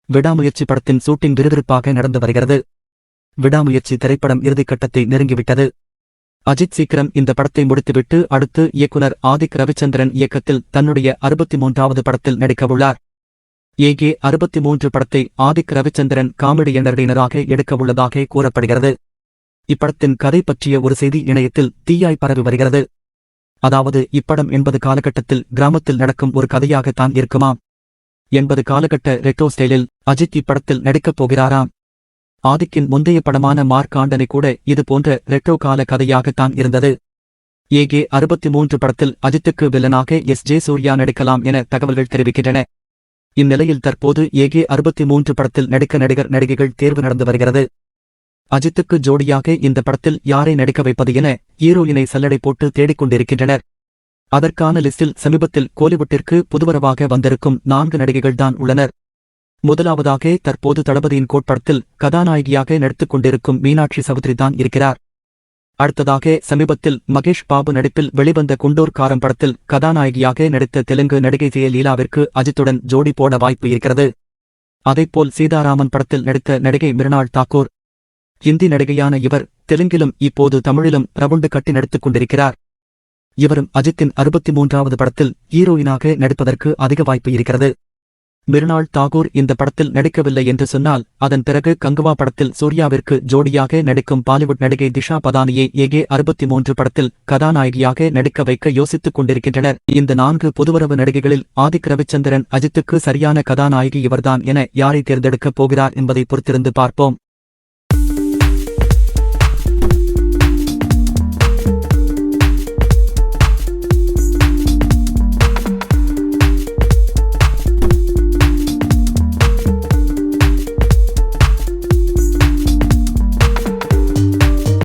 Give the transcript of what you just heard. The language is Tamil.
விடாமுயற்சி படத்தின் ஷூட்டிங் விறுவிறுப்பாக நடந்து வருகிறது. விடாமுயற்சி திரைப்படம் இறுதிக்கட்டத்தை நெருங்கிவிட்டது. அஜித் சீக்கிரம் இந்த படத்தை முடித்துவிட்டு அடுத்து இயக்குனர் ஆதிக் ரவிச்சந்திரன் இயக்கத்தில் தன்னுடைய 63வது படத்தில் நடிக்கவுள்ளார். ஏகே 63 படத்தை ஆதிக் ரவிச்சந்திரன் காமெடி என்டர்டெய்னராக எடுக்கவுள்ளதாக கூறப்படுகிறது. இப்படத்தின் கதை பற்றிய ஒரு செய்தி இணையத்தில் தீயாய் பரவி வருகிறது. அதாவது இப்படம் 80 காலகட்டத்தில் கிராமத்தில் நடக்கும் ஒரு கதையாகத்தான் இருக்குமாம். 80 காலகட்ட ரெட்ரோ ஸ்டைலில் அஜித் இப்படத்தில் நடிக்கப் போகிறாராம். ஆதிக்கின் முந்தைய படமான மார்க் ஆண்டனி கூட இது போன்ற ரெட்ரோ கால கதையாகத்தான் இருந்தது. ஏகே 63 படத்தில் அஜித்துக்கு வில்லனாக எஸ்.ஜே. சூர்யா நடிக்கலாம் என தகவல்கள் தெரிவிக்கின்றன. இந்நிலையில் தற்போது ஏகே 63 படத்தில் நடிக்க நடிகர் நடிகைகள் தேர்வு நடந்து வருகிறது. அஜித்துக்கு ஜோடியாக இந்த படத்தில் யாரை நடிக்க வைப்பது என ஹீரோயினை சல்லடை போட்டு தேடிக்கொண்டிருக்கின்றனர். அதற்கான லிஸ்டில் சமீபத்தில் கோலிவுட்டிற்கு புதுவரவாக வந்திருக்கும் 4 நடிகைகள்தான் உள்ளனர். முதலாவதாக தற்போது தளபதியின் கோட்படத்தில் கதாநாயகியாக நடித்துக் கொண்டிருக்கும் மீனாட்சி சவுத்ரிதான் இருக்கிறார். அடுத்ததாக சமீபத்தில் மகேஷ் பாபு நடிப்பில் வெளிவந்த குண்டூர் காரம் படத்தில் கதாநாயகியாக நடித்த தெலுங்கு நடிகை ஜெயலீலாவிற்கு அஜித்துடன் ஜோடி போட வாய்ப்பு இருக்கிறது. அதைப்போல் சீதாராமன் படத்தில் நடித்த நடிகை மிருணாள் தாக்கூர். ஹிந்தி நடிகையான இவர் தெலுங்கிலும் இப்போது தமிழிலும் ரவுண்டு கட்டி நடித்துக் கொண்டிருக்கிறார். இவரும் அஜித்தின் 63வது படத்தில் ஹீரோயினாக நடிப்பதற்கு அதிக வாய்ப்பு இருக்கிறது. மிருணாள் தாகூர் இந்த படத்தில் நடிக்கவில்லை என்று சொன்னால் அதன் பிறகு கங்குவா படத்தில் சூர்யாவிற்கு ஜோடியாக நடிக்கும் பாலிவுட் நடிகை திஷா பதானியை ஏகே 63 படத்தில் கதாநாயகியாக நடிக்க வைக்க யோசித்துக் கொண்டிருக்கின்றனர். இந்த 4 புதுவரவு நடிகைகளில் ஆதிக் ரவிச்சந்திரன் அஜித்துக்கு சரியான கதாநாயகி இவர்தான் என யாரை தேர்ந்தெடுக்கப் போகிறார் என்பதை பொறுத்திருந்து பார்ப்போம்.